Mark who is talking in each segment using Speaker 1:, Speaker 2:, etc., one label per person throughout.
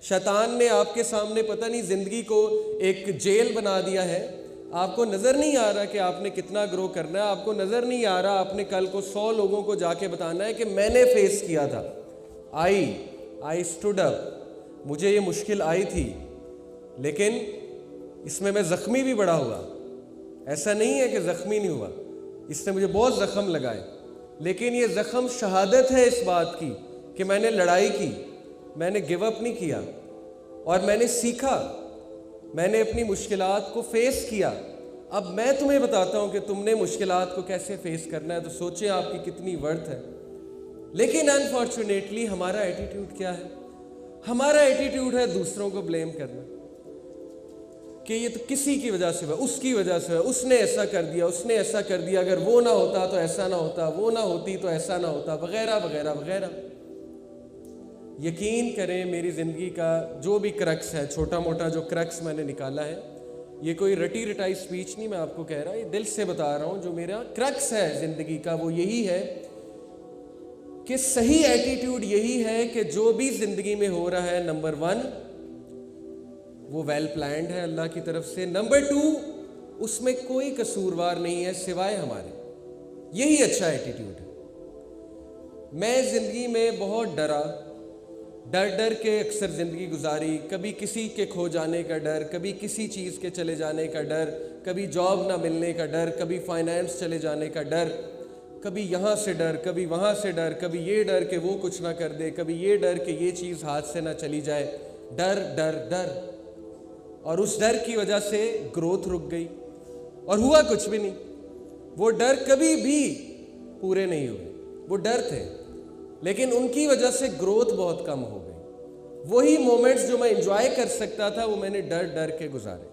Speaker 1: شیطان نے آپ کے سامنے پتہ نہیں زندگی کو ایک جیل بنا دیا ہے. آپ کو نظر نہیں آ رہا کہ آپ نے کتنا گرو کرنا ہے. آپ کو نظر نہیں آ رہا آپ نے کل کو 100 لوگوں کو جا کے بتانا ہے کہ میں نے فیس کیا تھا. I stood up. مجھے یہ مشکل آئی تھی لیکن اس میں زخمی بھی بڑا ہوا. ایسا نہیں ہے کہ زخمی نہیں ہوا, اس نے مجھے بہت زخم لگائے, لیکن یہ زخم شہادت ہے اس بات کی کہ میں نے لڑائی کی, میں نے گیو اپ نہیں کیا, اور میں نے سیکھا, میں نے اپنی مشکلات کو فیس کیا. اب میں تمہیں بتاتا ہوں کہ تم نے مشکلات کو کیسے فیس کرنا ہے, تو سوچیں آپ کی کتنی ورتھ ہے. لیکن انفارچونیٹلی ہمارا ایٹیٹیوڈ کیا ہے؟ ہمارا ایٹیٹیوڈ ہے دوسروں کو بلیم کرنا, کہ یہ تو کسی کی وجہ سے ہوا, اس کی وجہ سے ہوا, اس نے ایسا کر دیا, اس نے ایسا کر دیا, اگر وہ نہ ہوتا تو ایسا نہ ہوتا, وہ نہ ہوتی تو ایسا نہ ہوتا, وغیرہ وغیرہ وغیرہ. یقین کریں میری زندگی کا جو بھی کرکس ہے, چھوٹا موٹا جو کرکس میں نے نکالا ہے, یہ کوئی رٹی رٹائی سپیچ نہیں میں آپ کو کہہ رہا, یہ دل سے بتا رہا ہوں. جو میرا کرکس ہے زندگی کا وہ یہی ہے کہ صحیح ایٹیٹیوڈ یہی ہے کہ جو بھی زندگی میں ہو رہا ہے, نمبر 1 وہ ویل پلانڈ ہے اللہ کی طرف سے, نمبر 2 اس میں کوئی قصوروار نہیں ہے سوائے ہمارے. یہی اچھا ایٹیٹیوڈ ہے. میں زندگی میں بہت ڈر کے اکثر زندگی گزاری. کبھی کسی کے کھو جانے کا ڈر, کبھی کسی چیز کے چلے جانے کا ڈر, کبھی جاب نہ ملنے کا ڈر, کبھی فائنینس چلے جانے کا ڈر, کبھی یہاں سے ڈر, کبھی وہاں سے ڈر, کبھی یہ ڈر کہ وہ کچھ نہ کر دے, کبھی یہ ڈر کہ یہ چیز ہاتھ سے نہ چلی جائے. ڈر ڈر ڈر, اور اس ڈر کی وجہ سے گروتھ رک گئی اور ہوا کچھ بھی نہیں. وہ ڈر کبھی بھی پورے نہیں ہوئے. وہ ڈر تھے لیکن ان کی وجہ سے گروتھ بہت کم ہو گئی. وہی مومنٹس جو میں انجوائے کر سکتا تھا وہ میں نے ڈر کے گزارے.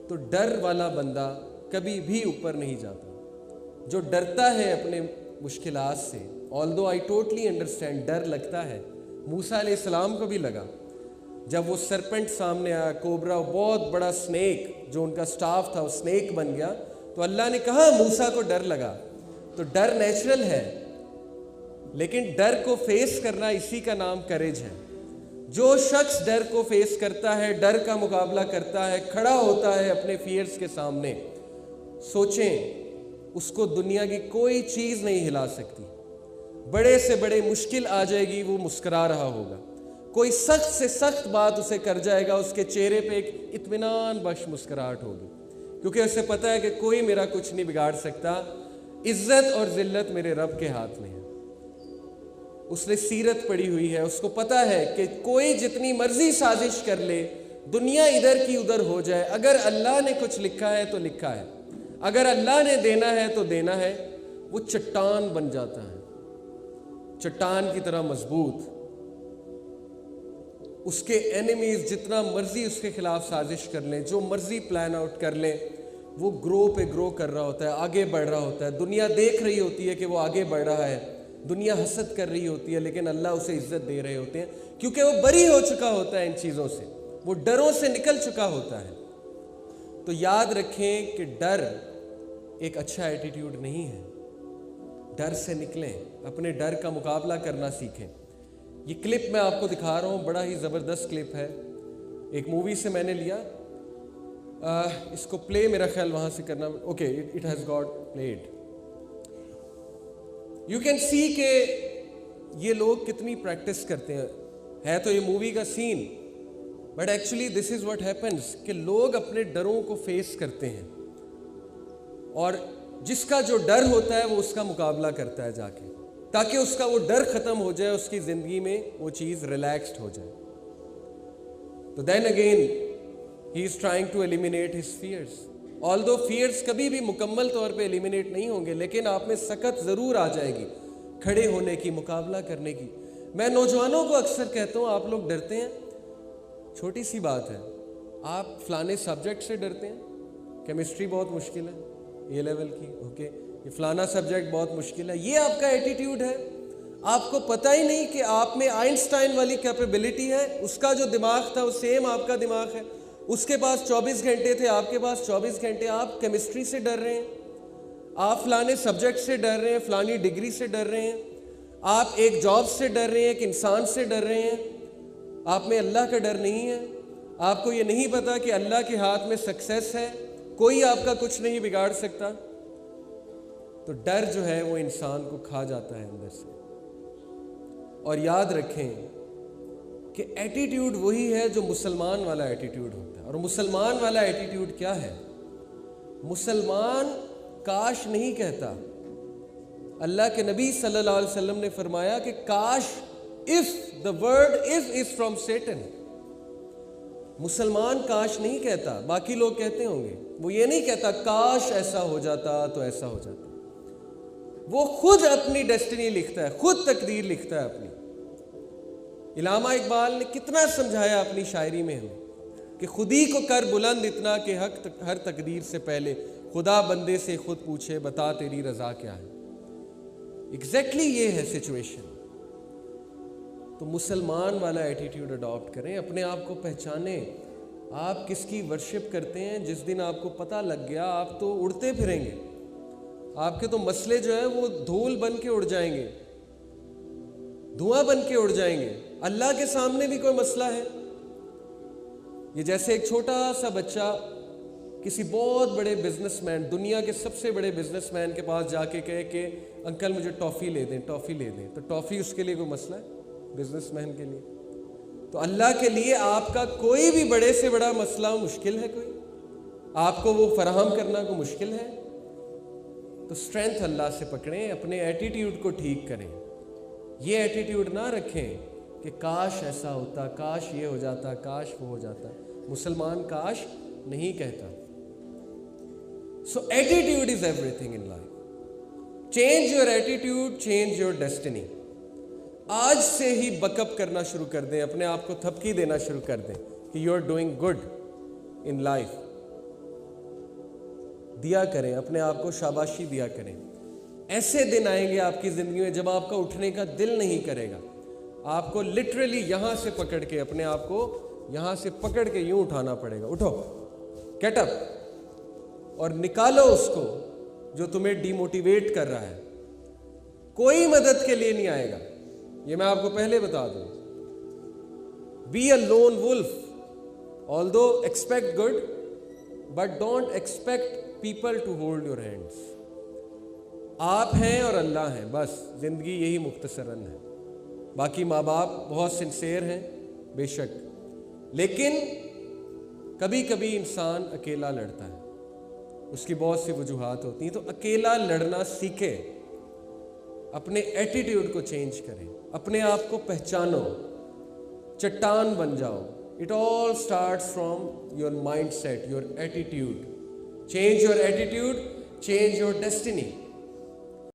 Speaker 1: تو ڈر والا بندہ کبھی بھی اوپر نہیں جاتا. جو ڈرتا ہے اپنے مشکلات سے, although I totally understand, ڈر لگتا ہے. موسیٰ علیہ السلام کو بھی لگا جب وہ سرپنٹ سامنے آیا, کوبرا, بہت بڑا سنیک, جو ان کا سٹاف تھا وہ سنیک بن گیا. تو اللہ نے کہا موسیٰ کو ڈر لگا. تو ڈر نیچرل ہے, لیکن ڈر کو فیس کرنا اسی کا نام کریج ہے. جو شخص ڈر کو فیس کرتا ہے, ڈر کا مقابلہ کرتا ہے, کھڑا ہوتا ہے اپنے فیئرز کے سامنے, سوچیں اس کو دنیا کی کوئی چیز نہیں ہلا سکتی. بڑے سے بڑے مشکل آ جائے گی, وہ مسکرا رہا ہوگا. کوئی سخت سے سخت بات اسے کر جائے گا, اس کے چہرے پہ ایک اطمینان بخش مسکراہٹ ہوگی, کیونکہ اسے پتہ ہے کہ کوئی میرا کچھ نہیں بگاڑ سکتا. عزت اور ذلت میرے رب کے ہاتھ میں ہے. اس نے سیرت پڑھی ہوئی ہے, اس کو پتہ ہے کہ کوئی جتنی مرضی سازش کر لے, دنیا ادھر کی ادھر ہو جائے, اگر اللہ نے کچھ لکھا ہے تو لکھا ہے, اگر اللہ نے دینا ہے تو دینا ہے. وہ چٹان بن جاتا ہے, چٹان کی طرح مضبوط. اس کے اینیمیز جتنا مرضی اس کے خلاف سازش کر لیں, جو مرضی پلان آؤٹ کر لیں, وہ گرو پہ گرو کر رہا ہوتا ہے, آگے بڑھ رہا ہوتا ہے. دنیا دیکھ رہی ہوتی ہے کہ وہ آگے بڑھ رہا ہے, دنیا حسد کر رہی ہوتی ہے, لیکن اللہ اسے عزت دے رہے ہوتے ہیں کیونکہ وہ بری ہو چکا ہوتا ہے ان چیزوں سے, وہ ڈروں سے نکل چکا ہوتا ہے. تو یاد رکھیں کہ ڈر ایک اچھا ایٹیٹیوڈ نہیں ہے. ڈر سے نکلیں, اپنے ڈر کا مقابلہ کرنا سیکھیں. یہ کلپ میں آپ کو دکھا رہا ہوں, بڑا ہی زبردست کلپ ہے, ایک مووی سے میں نے لیا. اس کو پلے میرا خیال وہاں سے کرنا, okay, it has got played. You can see کہ یہ لوگ کتنی پریکٹس کرتے ہیں. ہے تو یہ مووی کا scene, but actually this is what happens, کہ لوگ اپنے ڈروں کو فیس کرتے ہیں, اور جس کا جو ڈر ہوتا ہے وہ اس کا مقابلہ کرتا ہے جا کے, تاکہ اس کا وہ ڈر ختم ہو جائے, اس کی زندگی میں وہ چیز ریلیکسڈ ہو جائے. تو then again he is trying to eliminate his fears. Although fears کبھی بھی مکمل طور پہ ایلیمینیٹ نہیں ہوں گے, لیکن آپ میں سکت ضرور آ جائے گی کھڑے ہونے کی, مقابلہ کرنے کی. میں نوجوانوں کو اکثر کہتا ہوں, آپ لوگ ڈرتے ہیں, چھوٹی سی بات ہے, آپ فلانے سبجیکٹ سے ڈرتے ہیں, کیمسٹری بہت مشکل ہے اے لیول کی, اوکے, یہ فلانا سبجیکٹ بہت مشکل ہے, یہ آپ کا ایٹیٹیوڈ ہے. آپ کو پتہ ہی نہیں کہ آپ میں آئنسٹائن والی کیپیبلٹی ہے. اس کا جو دماغ تھا وہ سیم آپ کا دماغ ہے, اس کے پاس 24 گھنٹے تھے, آپ کے پاس 24 گھنٹے. آپ کیمسٹری سے ڈر رہے ہیں, آپ فلانے سبجیکٹ سے ڈر رہے ہیں, فلانی ڈگری سے ڈر رہے ہیں, آپ ایک جاب سے ڈر رہے ہیں, ایک انسان سے ڈر رہے ہیں. آپ میں اللہ کا ڈر نہیں ہے, آپ کو یہ نہیں پتا کہ اللہ کے ہاتھ میں سکسیس ہے, کوئی آپ کا کچھ نہیں بگاڑ سکتا, تو ڈر جو ہے وہ انسان کو کھا جاتا ہے اندر سے. اور یاد رکھیں کہ ایٹیٹیوڈ وہی ہے جو مسلمان والا ایٹیٹیوڈ ہوتا ہے. اور مسلمان والا ایٹیٹیوڈ کیا ہے؟ مسلمان کاش نہیں کہتا. اللہ کے نبی صلی اللہ علیہ وسلم نے فرمایا کہ کاش, if the word if is from Satan. مسلمان کاش نہیں کہتا, باقی لوگ کہتے ہوں گے. وہ یہ نہیں کہتا کاش ایسا ہو جاتا تو ایسا ہو جاتا. وہ خود اپنی ڈیسٹنی لکھتا ہے, خود تقدیر لکھتا ہے اپنی. علامہ اقبال نے کتنا سمجھایا اپنی شاعری میں ہمیں کہ خودی کو کر بلند اتنا کہ حق ہر تقدیر سے پہلے خدا بندے سے خود پوچھے بتا تیری رضا کیا ہے. ایگزیکٹلی یہ ہے سچویشن. تو مسلمان والا ایٹیٹیوڈ اڈاپٹ کریں, اپنے آپ کو پہچانیں. آپ کس کی ورشپ کرتے ہیں, جس دن آپ کو پتہ لگ گیا آپ تو اڑتے پھریں گے. آپ کے تو مسئلے جو ہیں وہ دھول بن کے اڑ جائیں گے, دھواں بن کے اڑ جائیں گے. اللہ کے سامنے بھی کوئی مسئلہ ہے. یہ جیسے ایک چھوٹا سا بچہ کسی بہت بڑے بزنس مین, دنیا کے سب سے بڑے بزنس مین کے پاس جا کے کہے کہ انکل مجھے ٹافی لے دیں, ٹافی لے دیں, تو ٹافی اس کے لیے کوئی مسئلہ ہے؟ بزنس مین کے لیے. تو اللہ کے لیے آپ کا کوئی بھی بڑے سے بڑا مسئلہ مشکل ہے؟ کوئی آپ کو وہ فراہم کرنا کوئی مشکل ہے؟ تو اسٹرینتھ اللہ سے پکڑیں, اپنے ایٹیٹیوڈ کو ٹھیک کریں. یہ ایٹیٹیوڈ نہ رکھیں کہ کاش ایسا ہوتا, کاش یہ ہو جاتا, کاش وہ ہو جاتا. مسلمان کاش نہیں کہتا. So attitude is everything in life. Change your attitude, change your destiny. آج سے ہی بک اپ کرنا شروع کر دیں, اپنے آپ کو تھپکی دینا شروع کر دیں کہ you are doing good in life. دیا کریں, اپنے آپ کو شاباشی دیا کریں. ایسے دن آئیں گے آپ کی زندگی میں جب آپ کا اٹھنے کا دل نہیں کرے گا. آپ کو لٹرلی یہاں سے پکڑ کے, اپنے آپ کو یہاں سے پکڑ کے یوں اٹھانا پڑے گا. اٹھو, گیٹ اپ, اور نکالو اس کو جو تمہیں ڈی موٹیویٹ کر رہا ہے. کوئی مدد کے لیے نہیں آئے گا, یہ میں آپ کو پہلے بتا دوں. Be a lone wolf, although expect good but don't expect people to hold your hands. آپ ہیں اور اللہ ہیں, بس زندگی یہی مختصراً ہے. باقی ماں باپ بہت سنسیئر ہیں بے شک, لیکن کبھی کبھی انسان اکیلا لڑتا ہے, اس کی بہت سی وجوہات ہوتی ہیں. تو اکیلا لڑنا سیکھے, اپنے ایٹیٹیوڈ کو چینج کریں, اپنے آپ کو پہچانو, چٹان بن جاؤ. It all starts from your mindset, your attitude. Change your attitude, change your destiny.